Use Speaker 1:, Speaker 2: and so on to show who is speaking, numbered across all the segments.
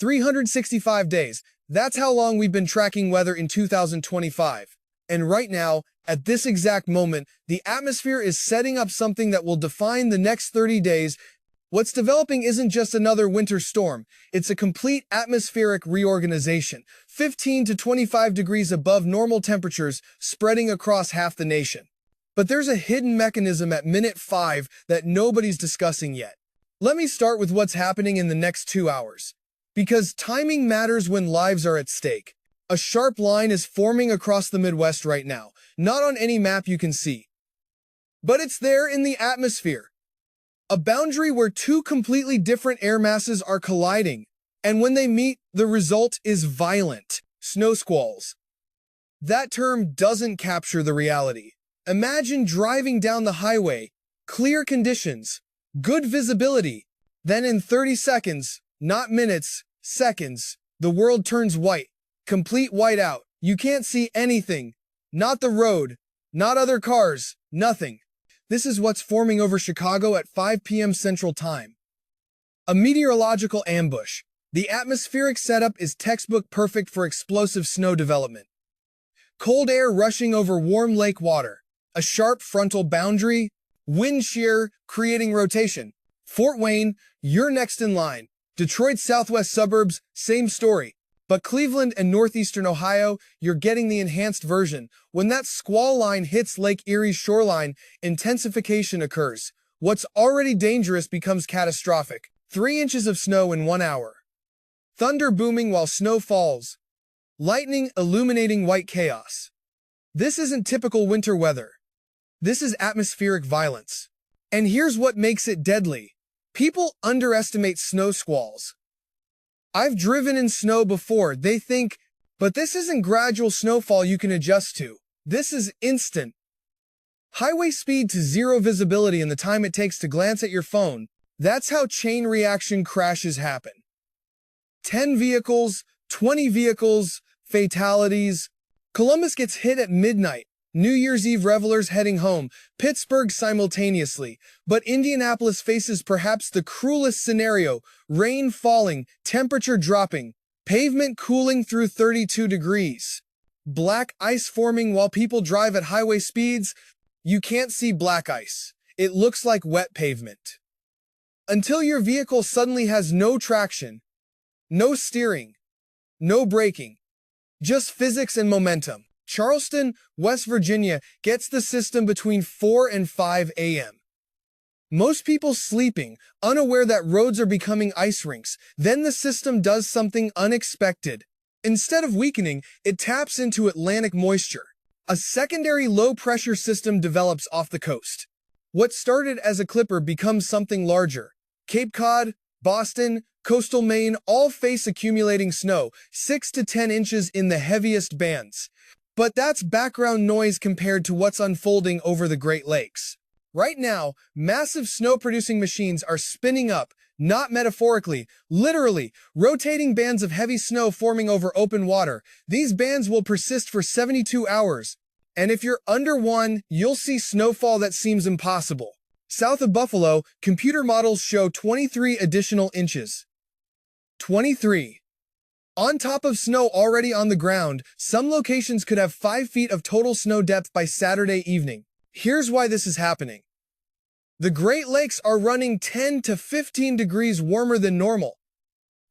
Speaker 1: 365 days. That's how long we've been tracking weather in 2025. And right now, at this exact moment, the atmosphere is setting up something that will define the next 30 days. What's developing isn't just another winter storm, it's a complete atmospheric reorganization, 15 to 25 degrees above normal temperatures spreading across half the nation. But there's a hidden mechanism at minute 5 that nobody's discussing yet. Let me start with what's happening in the next 2 hours. Because timing matters when lives are at stake. A sharp line is forming across the Midwest right now, not on any map you can see. But it's there in the atmosphere. A boundary where two completely different air masses are colliding, and when they meet, the result is violent snow squalls. That term doesn't capture the reality. Imagine driving down the highway, clear conditions, good visibility, then in 30 seconds, not minutes, seconds, the world turns white, complete whiteout. You can't see anything, not the road, not other cars, nothing. This is what's forming over Chicago at 5 p.m. Central Time. A meteorological ambush. The atmospheric setup is textbook perfect for explosive snow development. Cold air rushing over warm lake water. A sharp frontal boundary. Wind shear creating rotation. Fort Wayne, you're next in line. Detroit's southwest suburbs, same story. But Cleveland and northeastern Ohio, you're getting the enhanced version. When that squall line hits Lake Erie's shoreline, intensification occurs. What's already dangerous becomes catastrophic. 3 inches of snow in 1 hour. Thunder booming while snow falls. Lightning illuminating white chaos. This isn't typical winter weather. This is atmospheric violence. And here's what makes it deadly. People underestimate snow squalls. I've driven in snow before. They think, but this isn't gradual snowfall you can adjust to. This is instant. Highway speed to zero visibility and the time it takes to glance at your phone. That's how chain reaction crashes happen. 10 vehicles, 20 vehicles, fatalities. Columbus gets hit at midnight. New Year's Eve revelers heading home, Pittsburgh simultaneously, but Indianapolis faces perhaps the cruelest scenario, rain falling, temperature dropping, pavement cooling through 32 degrees. Black ice forming while people drive at highway speeds. You can't see black ice. It looks like wet pavement. Until your vehicle suddenly has no traction, no steering, no braking, just physics and momentum. Charleston, West Virginia gets the system between 4 and 5 a.m. Most people sleeping, unaware that roads are becoming ice rinks. Then the system does something unexpected. Instead of weakening, it taps into Atlantic moisture. A secondary low-pressure system develops off the coast. What started as a clipper becomes something larger. Cape Cod, Boston, coastal Maine all face accumulating snow, 6 to 10 inches in the heaviest bands. But that's background noise compared to what's unfolding over the Great Lakes. Right now, massive snow-producing machines are spinning up, not metaphorically, literally, rotating bands of heavy snow forming over open water. These bands will persist for 72 hours. And if you're under one, you'll see snowfall that seems impossible. South of Buffalo, computer models show 23 additional inches. 23. On top of snow already on the ground, some locations could have 5 feet of total snow depth by Saturday evening. Here's why this is happening. The Great Lakes are running 10 to 15 degrees warmer than normal.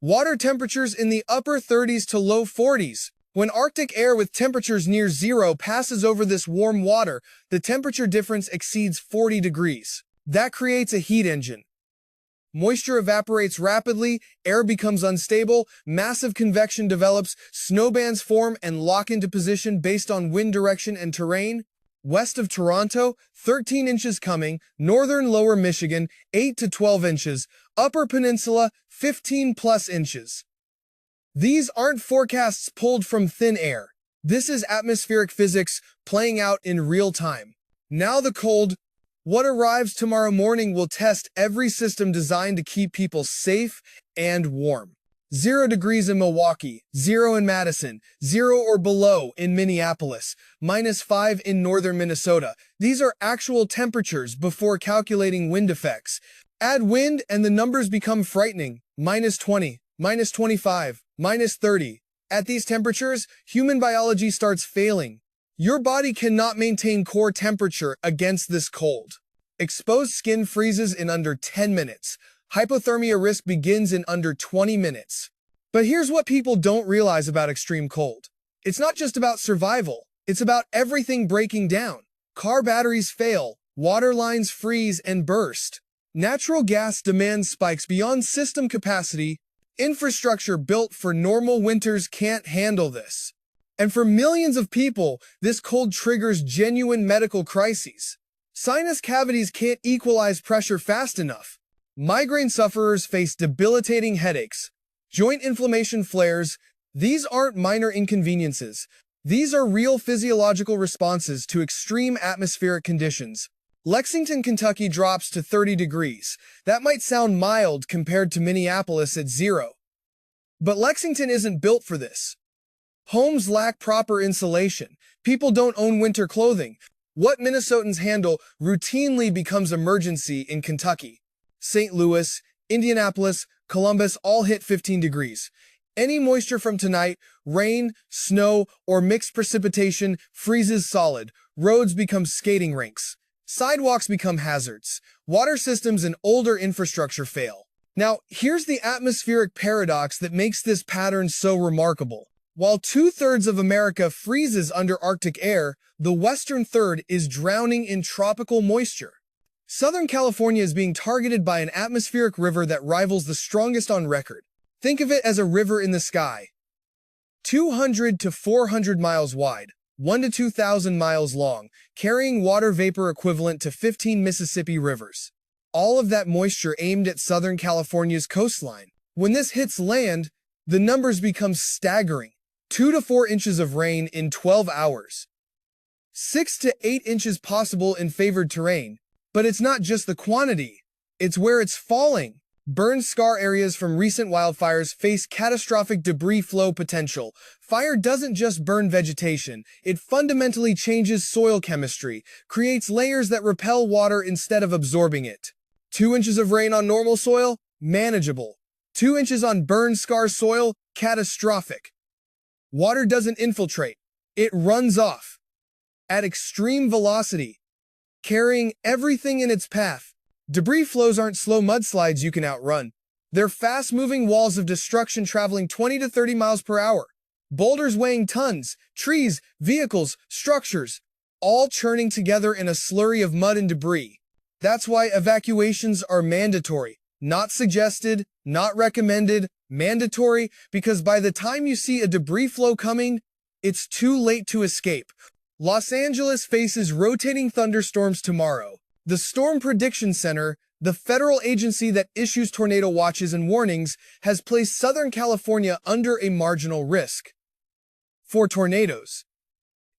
Speaker 1: Water temperatures in the upper 30s to low 40s. When Arctic air with temperatures near zero passes over this warm water, the temperature difference exceeds 40 degrees. That creates a heat engine. Moisture evaporates rapidly, air becomes unstable, massive convection develops, snowbands form and lock into position based on wind direction and terrain. West of Toronto, 13 inches coming, northern lower Michigan, 8 to 12 inches, upper peninsula, 15 plus inches. These aren't forecasts pulled from thin air. This is atmospheric physics playing out in real time. Now the cold. What arrives tomorrow morning will test every system designed to keep people safe and warm. 0 degrees in Milwaukee, 0 in Madison, 0 or below in Minneapolis, -5 in northern Minnesota. These are actual temperatures before calculating wind effects. Add wind and the numbers become frightening. -20, -25, -30. At these temperatures, human biology starts failing. Your body cannot maintain core temperature against this cold. Exposed skin freezes in under 10 minutes. Hypothermia risk begins in under 20 minutes. But here's what people don't realize about extreme cold. It's not just about survival. It's about everything breaking down. Car batteries fail, water lines freeze and burst. Natural gas demand spikes beyond system capacity. Infrastructure built for normal winters can't handle this. And for millions of people, this cold triggers genuine medical crises. Sinus cavities can't equalize pressure fast enough. Migraine sufferers face debilitating headaches. Joint inflammation flares. These aren't minor inconveniences. These are real physiological responses to extreme atmospheric conditions. Lexington, Kentucky drops to 30 degrees. That might sound mild compared to Minneapolis at 0. But Lexington isn't built for this. Homes lack proper insulation. People don't own winter clothing. What Minnesotans handle routinely becomes emergency in Kentucky. St. Louis, Indianapolis, Columbus all hit 15 degrees. Any moisture from tonight, rain, snow, or mixed precipitation freezes solid. Roads become skating rinks. Sidewalks become hazards. Water systems and older infrastructure fail. Now, here's the atmospheric paradox that makes this pattern so remarkable. While 2/3 of America freezes under Arctic air, the western third is drowning in tropical moisture. Southern California is being targeted by an atmospheric river that rivals the strongest on record. Think of it as a river in the sky. 200 to 400 miles wide, 1 to 2,000 miles long, carrying water vapor equivalent to 15 Mississippi rivers. All of that moisture aimed at Southern California's coastline. When this hits land, the numbers become staggering. 2 to 4 inches of rain in 12 hours. 6 to 8 inches possible in favored terrain. But it's not just the quantity, it's where it's falling. Burn scar areas from recent wildfires face catastrophic debris flow potential. Fire doesn't just burn vegetation, it fundamentally changes soil chemistry, creates layers that repel water instead of absorbing it. 2 inches of rain on normal soil? Manageable. 2 inches on burn scar soil? Catastrophic. Water doesn't infiltrate, it runs off. At extreme velocity, carrying everything in its path. Debris flows aren't slow mudslides you can outrun. They're fast-moving walls of destruction traveling 20 to 30 miles per hour. Boulders weighing tons, trees, vehicles, structures, all churning together in a slurry of mud and debris. That's why evacuations are mandatory. Not suggested, not recommended, mandatory, because by the time you see a debris flow coming, it's too late to escape. Los Angeles faces rotating thunderstorms tomorrow. The Storm Prediction Center, the federal agency that issues tornado watches and warnings, has placed Southern California under a marginal risk for tornadoes.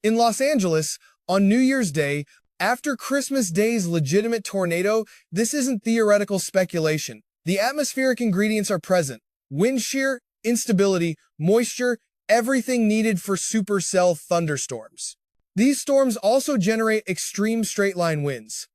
Speaker 1: In Los Angeles, on New Year's Day, after Christmas Day's legitimate tornado, this isn't theoretical speculation. The atmospheric ingredients are present. Wind shear, instability, moisture, everything needed for supercell thunderstorms. These storms also generate extreme straight-line winds.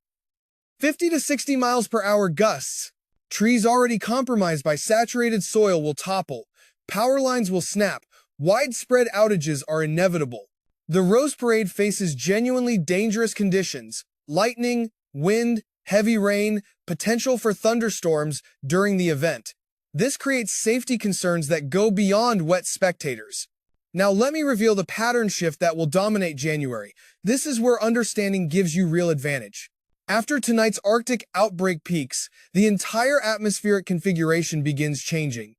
Speaker 1: 50 to 60 miles per hour gusts. Trees already compromised by saturated soil will topple. Power lines will snap. Widespread outages are inevitable. The Rose Parade faces genuinely dangerous conditions: lightning, wind, heavy rain, potential for thunderstorms during the event. This creates safety concerns that go beyond wet spectators. Now let me reveal the pattern shift that will dominate January. This is where understanding gives you real advantage. After tonight's Arctic outbreak peaks, the entire atmospheric configuration begins changing.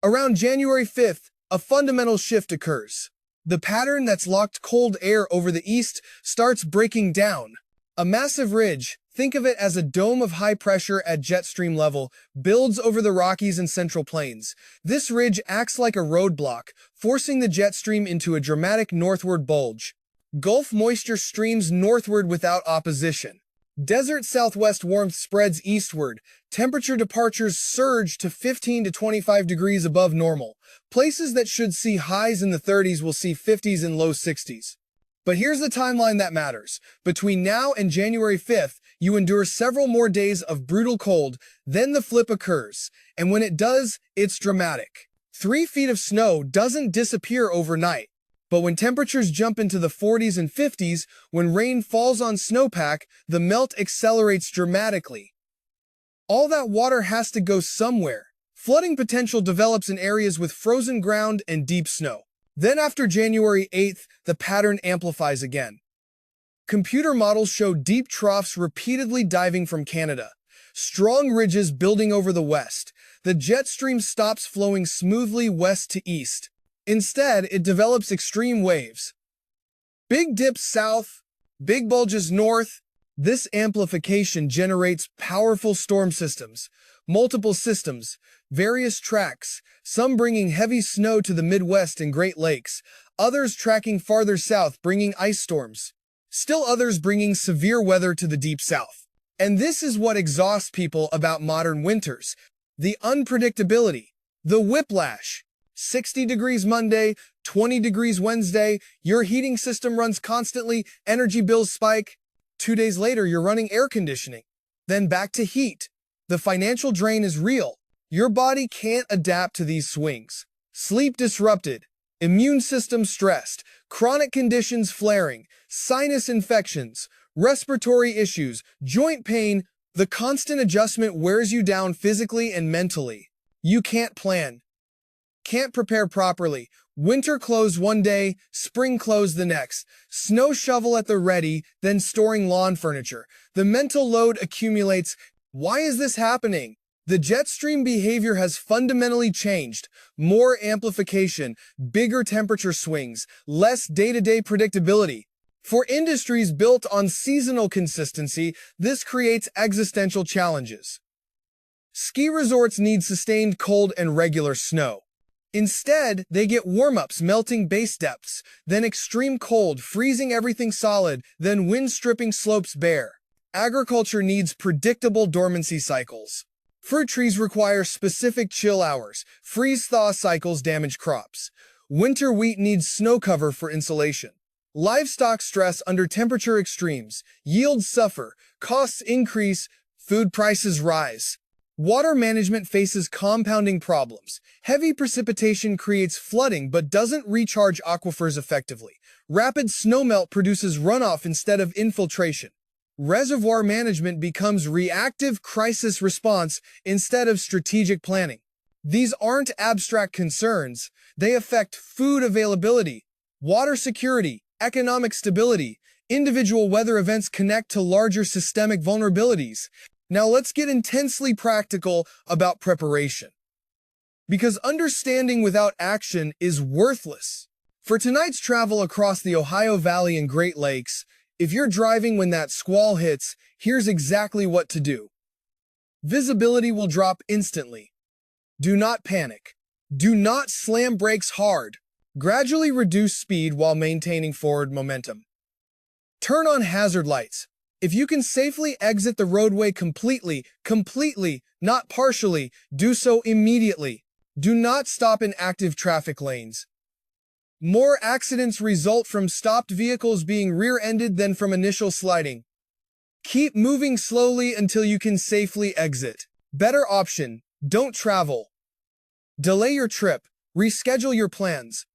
Speaker 1: Around January 5th, a fundamental shift occurs. The pattern that's locked cold air over the east starts breaking down. A massive ridge, think of it as a dome of high pressure at jet stream level, builds over the Rockies and Central Plains. This ridge acts like a roadblock, forcing the jet stream into a dramatic northward bulge. Gulf moisture streams northward without opposition. Desert southwest warmth spreads eastward. Temperature departures surge to 15 to 25 degrees above normal. Places that should see highs in the 30s will see 50s and low 60s. But here's the timeline that matters. Between now and January 5th, You endure several more days of brutal cold, then the flip occurs, and when it does, it's dramatic. 3 feet of snow doesn't disappear overnight, but when temperatures jump into the 40s and 50s, when rain falls on snowpack, the melt accelerates dramatically. All that water has to go somewhere. Flooding potential develops in areas with frozen ground and deep snow. Then after January 8th, the pattern amplifies again. Computer models show deep troughs repeatedly diving from Canada, strong ridges building over the west. The jet stream stops flowing smoothly west to east. Instead, it develops extreme waves. Big dips south, big bulges north. This amplification generates powerful storm systems, multiple systems, various tracks, some bringing heavy snow to the Midwest and Great Lakes, others tracking farther south bringing ice storms, still others bringing severe weather to the deep south. And this is what exhausts people about modern winters: the unpredictability, the whiplash. 60 degrees Monday, 20 degrees Wednesday, your heating system runs constantly, energy bills spike. 2 days later, you're running air conditioning. Then back to heat. The financial drain is real. Your body can't adapt to these swings. Sleep disrupted, immune system stressed, chronic conditions flaring, sinus infections, respiratory issues, joint pain. The constant adjustment wears you down physically and mentally. You can't plan, can't prepare properly. Winter clothes one day, spring clothes the next. Snow shovel at the ready, then storing lawn furniture. The mental load accumulates. Why is this happening? The jet stream behavior has fundamentally changed. More amplification, bigger temperature swings, less day-to-day predictability. For industries built on seasonal consistency, this creates existential challenges. Ski resorts need sustained cold and regular snow. Instead, they get warm-ups melting base depths, then extreme cold freezing everything solid, then wind stripping slopes bare. Agriculture needs predictable dormancy cycles. Fruit trees require specific chill hours. Freeze-thaw cycles damage crops. Winter wheat needs snow cover for insulation. Livestock stress under temperature extremes. Yields suffer. Costs increase. Food prices rise. Water management faces compounding problems. Heavy precipitation creates flooding but doesn't recharge aquifers effectively. Rapid snowmelt produces runoff instead of infiltration. Reservoir management becomes reactive crisis response instead of strategic planning. These aren't abstract concerns. They affect food availability, water security, economic stability. Individual weather events connect to larger systemic vulnerabilities. Now let's get intensely practical about preparation, because understanding without action is worthless. For tonight's travel across the Ohio Valley and Great Lakes, if you're driving when that squall hits, here's exactly what to do. Visibility will drop instantly. Do not panic. Do not slam brakes hard. Gradually reduce speed while maintaining forward momentum. Turn on hazard lights. If you can safely exit the roadway completely, not partially, do so immediately. Do not stop in active traffic lanes. More accidents result from stopped vehicles being rear-ended than from initial sliding. Keep moving slowly until you can safely exit. Better option: don't travel. Delay your trip. Reschedule your plans.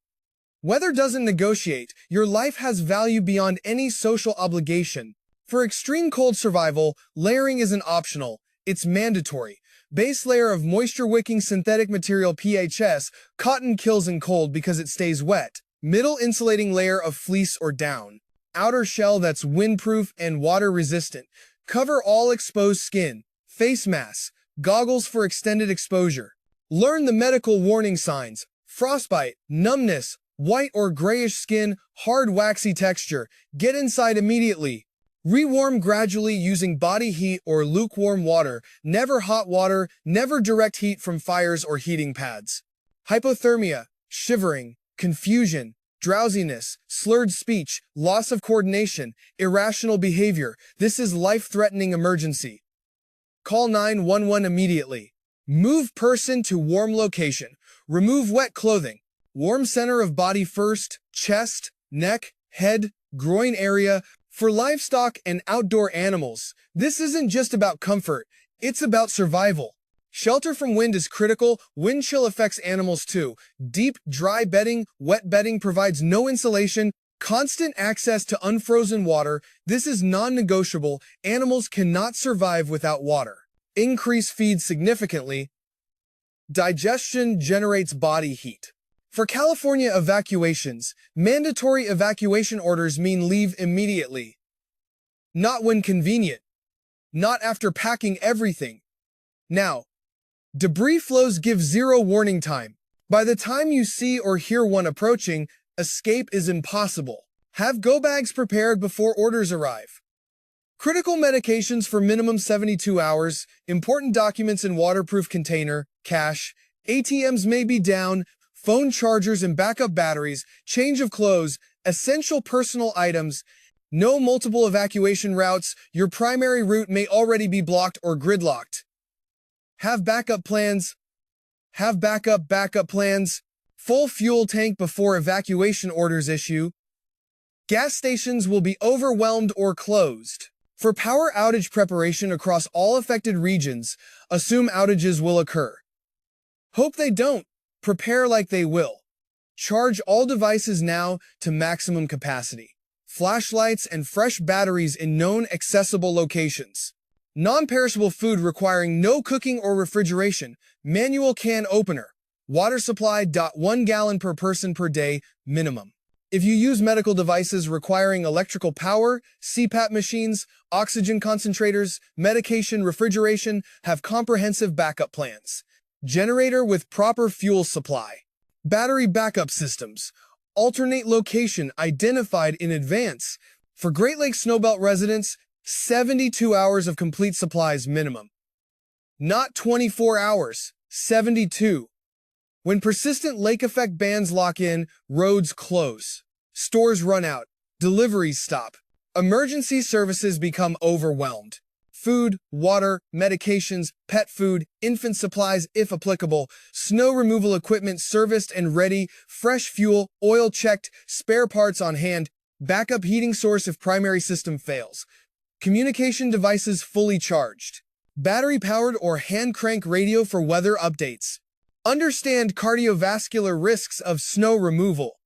Speaker 1: Weather doesn't negotiate. Your life has value beyond any social obligation. For extreme cold survival, layering isn't optional, it's mandatory. Base layer of moisture-wicking synthetic material PHS, cotton kills in cold because it stays wet. Middle insulating layer of fleece or down. Outer shell that's windproof and water-resistant. Cover all exposed skin. Face masks. Goggles for extended exposure. Learn the medical warning signs: frostbite, numbness, white or grayish skin, hard waxy texture. Get inside immediately. Rewarm gradually using body heat or lukewarm water, never hot water, never direct heat from fires or heating pads. Hypothermia, shivering, confusion, drowsiness, slurred speech, loss of coordination, irrational behavior. This is life-threatening emergency. Call 911 immediately. Move person to warm location. Remove wet clothing. Warm center of body first, chest, neck, head, groin area. For livestock and outdoor animals, this isn't just about comfort, it's about survival. Shelter from wind is critical. Wind chill affects animals too. Deep, dry bedding, wet bedding provides no insulation, constant access to unfrozen water. This is non-negotiable. Animals cannot survive without water. Increase feed significantly. Digestion generates body heat. For California evacuations, mandatory evacuation orders mean leave immediately. Not when convenient. Not after packing everything. Now, debris flows give zero warning time. By the time you see or hear one approaching, escape is impossible. Have go bags prepared before orders arrive. Critical medications for minimum 72 hours, important documents in waterproof container, cash, ATMs may be down, phone chargers and backup batteries, change of clothes, essential personal items, no multiple evacuation routes, your primary route may already be blocked or gridlocked. Have backup plans. Have backup plans. Full fuel tank before evacuation orders issue. Gas stations will be overwhelmed or closed. For power outage preparation across all affected regions, assume outages will occur. Hope they don't. Prepare like they will. Charge all devices now to maximum capacity. Flashlights and fresh batteries in known accessible locations. Non-perishable food requiring no cooking or refrigeration. Manual can opener. Water supply. 1 gallon per person per day, minimum. If you use medical devices requiring electrical power, CPAP machines, oxygen concentrators, medication, refrigeration, have comprehensive backup plans. Generator with proper fuel supply. Battery backup systems. Alternate location identified in advance. For Great Lakes Snowbelt residents, 72 hours of complete supplies minimum. Not 24 hours, 72. When persistent lake effect bands lock in, roads close. Stores run out. Deliveries stop. Emergency services become overwhelmed. Food, water, medications, pet food, infant supplies if applicable, snow removal equipment serviced and ready, fresh fuel, oil checked, spare parts on hand, backup heating source if primary system fails. Communication devices fully charged. Battery-powered or hand-crank radio for weather updates. Understand cardiovascular risks of snow removal.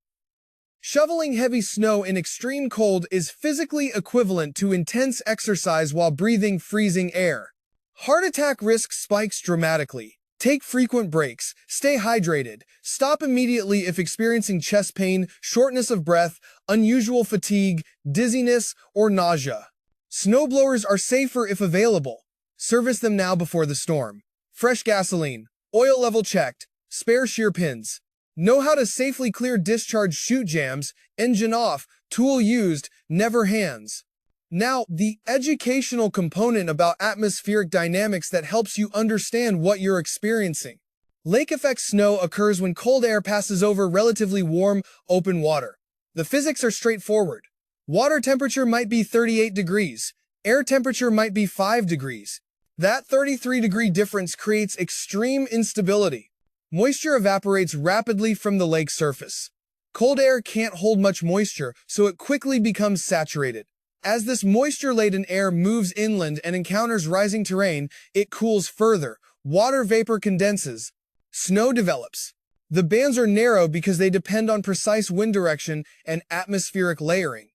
Speaker 1: Shoveling heavy snow in extreme cold is physically equivalent to intense exercise while breathing freezing air. Heart attack risk spikes dramatically. Take frequent breaks. Stay hydrated. Stop immediately if experiencing chest pain, shortness of breath, unusual fatigue, dizziness, or nausea. Snowblowers are safer if available. Service them now before the storm. Fresh gasoline. Oil level checked. Spare shear pins. Know how to safely clear discharge chute jams. Engine off. Tool used. Never hands. Now, the educational component about atmospheric dynamics that helps you understand what you're experiencing. Lake effect snow occurs when cold air passes over relatively warm, open water. The physics are straightforward. Water temperature might be 38 degrees. Air temperature might be 5 degrees. That 33-degree difference creates extreme instability. Moisture evaporates rapidly from the lake surface. Cold air can't hold much moisture, so it quickly becomes saturated. As this moisture-laden air moves inland and encounters rising terrain, it cools further. Water vapor condenses. Snow develops. The bands are narrow because they depend on precise wind direction and atmospheric layering.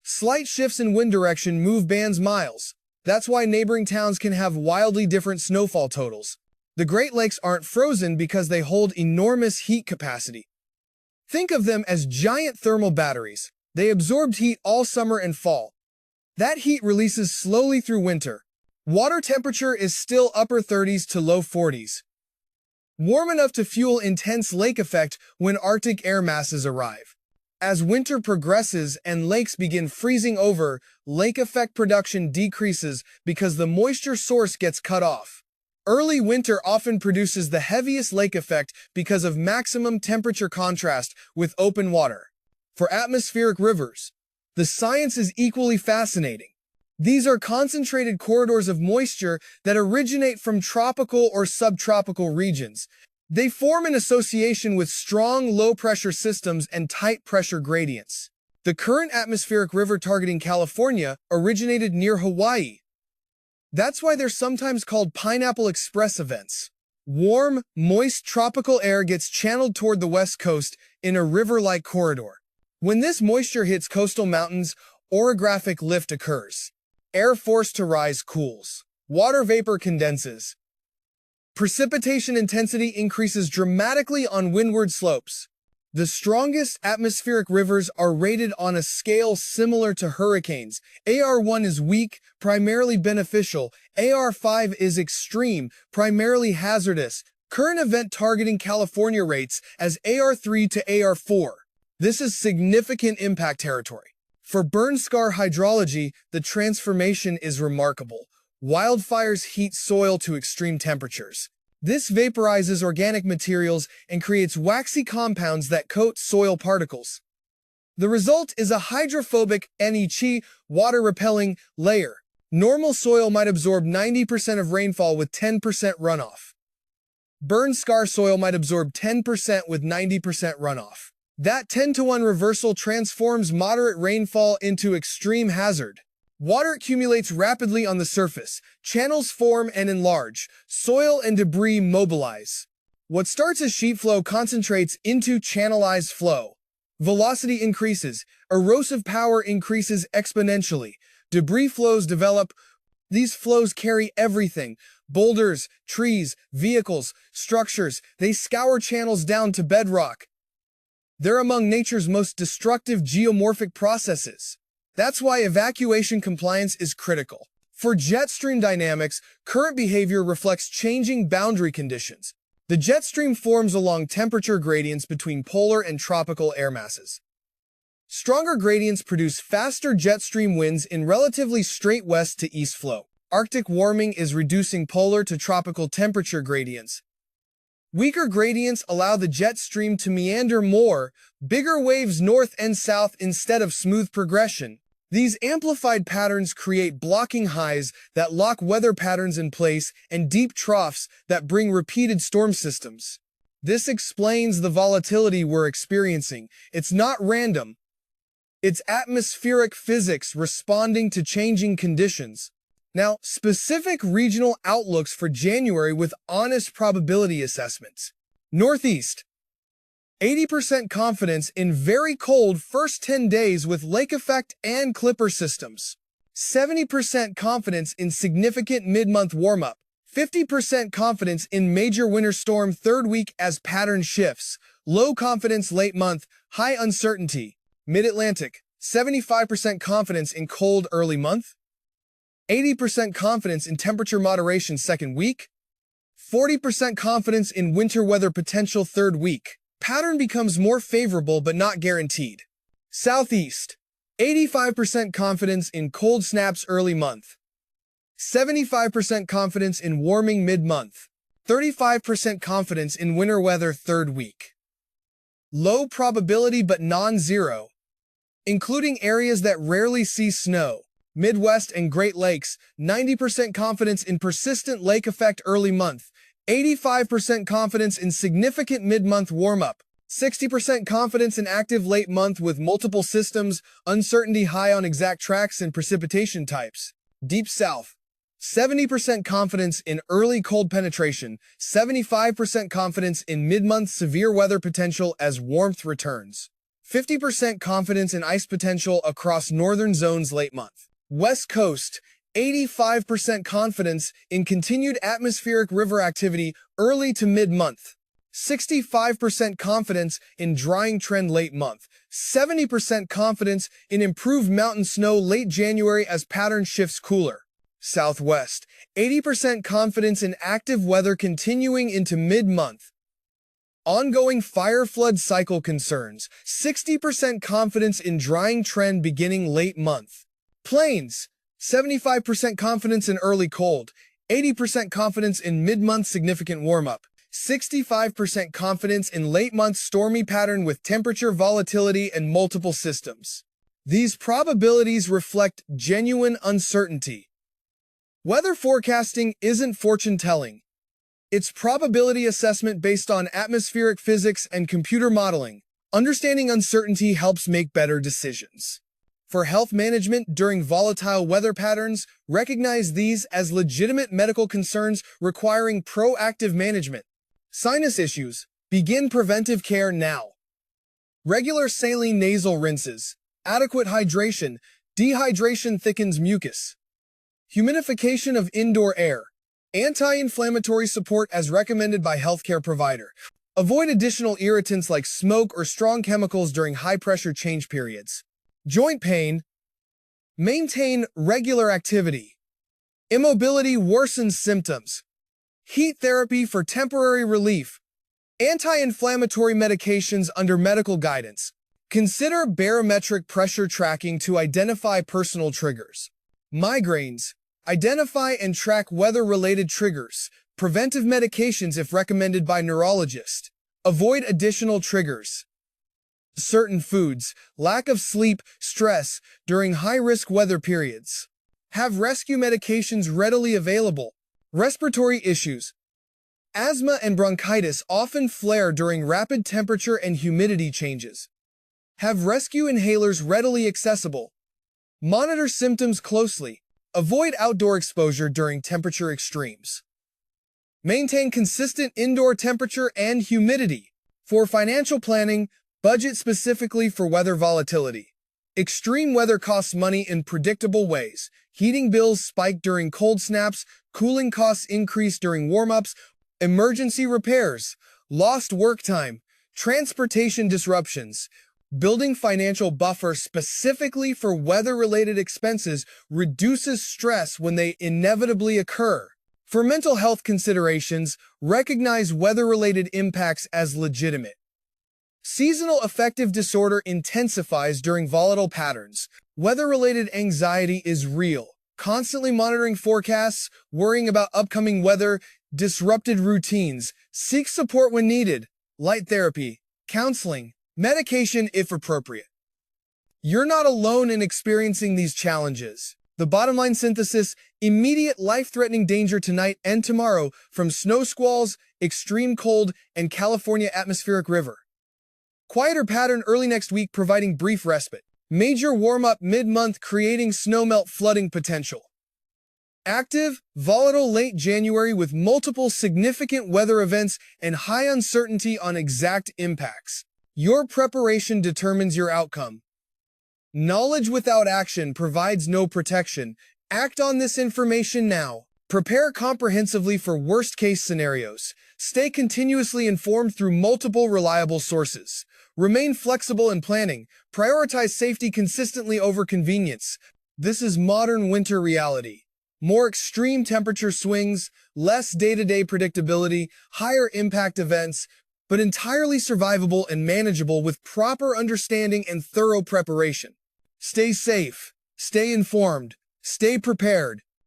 Speaker 1: Slight shifts in wind direction move bands miles. That's why neighboring towns can have wildly different snowfall totals. The Great Lakes aren't frozen because they hold enormous heat capacity. Think of them as giant thermal batteries. They absorbed heat all summer and fall. That heat releases slowly through winter. Water temperature is still upper 30s to low 40s. Warm enough to fuel intense lake effect when Arctic air masses arrive. As winter progresses and lakes begin freezing over, lake effect production decreases because the moisture source gets cut off. Early winter often produces the heaviest lake effect because of maximum temperature contrast with open water. For atmospheric rivers, the science is equally fascinating. These are concentrated corridors of moisture that originate from tropical or subtropical regions. They form an association with strong low-pressure systems and tight pressure gradients. The current atmospheric river targeting California originated near Hawaii. That's why they're sometimes called Pineapple Express events. Warm, moist tropical air gets channeled toward the west coast in a river-like corridor. When this moisture hits coastal mountains, orographic lift occurs. Air forced to rise cools. Water vapor condenses. Precipitation intensity increases dramatically on windward slopes. The strongest atmospheric rivers are rated on a scale similar to hurricanes. AR1 is weak, primarily beneficial. AR5 is extreme, primarily hazardous. Current event targeting California rates as AR3 to AR4. This is significant impact territory. For burn scar hydrology, the transformation is remarkable. Wildfires heat soil to extreme temperatures. This vaporizes organic materials and creates waxy compounds that coat soil particles. The result is a hydrophobic NEC, water-repelling layer. Normal soil might absorb 90% of rainfall with 10% runoff. Burn scar soil might absorb 10% with 90% runoff. That 10-to-1 reversal transforms moderate rainfall into extreme hazard. Water accumulates rapidly on the surface, channels form and enlarge, soil and debris mobilize. What starts as sheet flow concentrates into channelized flow. Velocity increases, erosive power increases exponentially, debris flows develop. These flows carry everything: boulders, trees, vehicles, structures. They scour channels down to bedrock. They're among nature's most destructive geomorphic processes. That's why evacuation compliance is critical. For jet stream dynamics, current behavior reflects changing boundary conditions. The jet stream forms along temperature gradients between polar and tropical air masses. Stronger gradients produce faster jet stream winds in relatively straight west to east flow. Arctic warming is reducing polar to tropical temperature gradients. Weaker gradients allow the jet stream to meander more, bigger waves north and south instead of smooth progression. These amplified patterns create blocking highs that lock weather patterns in place and deep troughs that bring repeated storm systems. This explains the volatility we're experiencing. It's not random. It's atmospheric physics responding to changing conditions. Now, specific regional outlooks for January with honest probability assessments. Northeast. 80% confidence in very cold first 10 days with lake effect and clipper systems. 70% confidence in significant mid-month warm-up. 50% confidence in major winter storm third week as pattern shifts. Low confidence late month, high uncertainty. Mid-Atlantic. 75% confidence in cold early month. 80% confidence in temperature moderation second week. 40% confidence in winter weather potential third week. Pattern becomes more favorable but not guaranteed. Southeast. 85% confidence in cold snaps early month. 75% confidence in warming mid-month. 35% confidence in winter weather third week. Low probability but non-zero, including areas that rarely see snow. Midwest and Great Lakes, 90% confidence in persistent lake effect early month. 85% confidence in significant mid-month warm-up. 60% confidence in active late month with multiple systems, uncertainty high on exact tracks and precipitation types. Deep South. 70% confidence in early cold penetration. 75% confidence in mid-month severe weather potential as warmth returns. 50% confidence in ice potential across northern zones late month. West Coast. 85% confidence in continued atmospheric river activity early to mid-month. 65% confidence in drying trend late month. 70% confidence in improved mountain snow late January as pattern shifts cooler. Southwest. 80% confidence in active weather continuing into mid-month. Ongoing fire flood cycle concerns. 60% confidence in drying trend beginning late month. Plains. 75% confidence in early cold, 80% confidence in mid-month significant warm-up, 65% confidence in late-month stormy pattern with temperature volatility and multiple systems. These probabilities reflect genuine uncertainty. Weather forecasting isn't fortune-telling. It's probability assessment based on atmospheric physics and computer modeling. Understanding uncertainty helps make better decisions. For health management during volatile weather patterns, recognize these as legitimate medical concerns requiring proactive management. Sinus issues. Begin preventive care now. Regular saline nasal rinses. Adequate hydration. Dehydration thickens mucus. Humidification of indoor air. Anti-inflammatory support as recommended by healthcare provider. Avoid additional irritants like smoke or strong chemicals during high-pressure change periods. Joint pain. Maintain regular activity. Immobility worsens symptoms. Heat therapy for temporary relief. Anti-inflammatory medications under medical guidance. Consider barometric pressure tracking to identify personal triggers. Migraines. Identify and track weather-related triggers. Preventive medications if recommended by neurologist. Avoid additional triggers. Certain foods. Lack of sleep, stress during high-risk weather periods. Have rescue medications readily available. Respiratory issues. Asthma and bronchitis often flare during rapid temperature and humidity changes. Have rescue inhalers readily accessible. Monitor symptoms closely. Avoid outdoor exposure during temperature extremes. Maintain consistent indoor temperature and humidity. For financial planning, budget specifically for weather volatility. Extreme weather costs money in predictable ways. Heating bills spike during cold snaps, cooling costs increase during warm-ups, emergency repairs, lost work time, transportation disruptions. Building financial buffer specifically for weather-related expenses reduces stress when they inevitably occur. For mental health considerations, recognize weather-related impacts as legitimate. Seasonal affective disorder intensifies during volatile patterns. Weather-related anxiety is real. Constantly monitoring forecasts, worrying about upcoming weather, disrupted routines. Seek support when needed. Light therapy, counseling, medication if appropriate. You're not alone in experiencing these challenges. The bottom line synthesis: immediate life-threatening danger tonight and tomorrow from snow squalls, extreme cold, and California atmospheric river. Quieter pattern early next week providing brief respite. Major warm-up mid-month creating snowmelt flooding potential. Active, volatile late January with multiple significant weather events and high uncertainty on exact impacts. Your preparation determines your outcome. Knowledge without action provides no protection. Act on this information now. Prepare comprehensively for worst-case scenarios. Stay continuously informed through multiple reliable sources. Remain flexible in planning. Prioritize safety consistently over convenience. This is modern winter reality. More extreme temperature swings, less day-to-day predictability, higher impact events, but entirely survivable and manageable with proper understanding and thorough preparation. Stay safe, stay informed, stay prepared.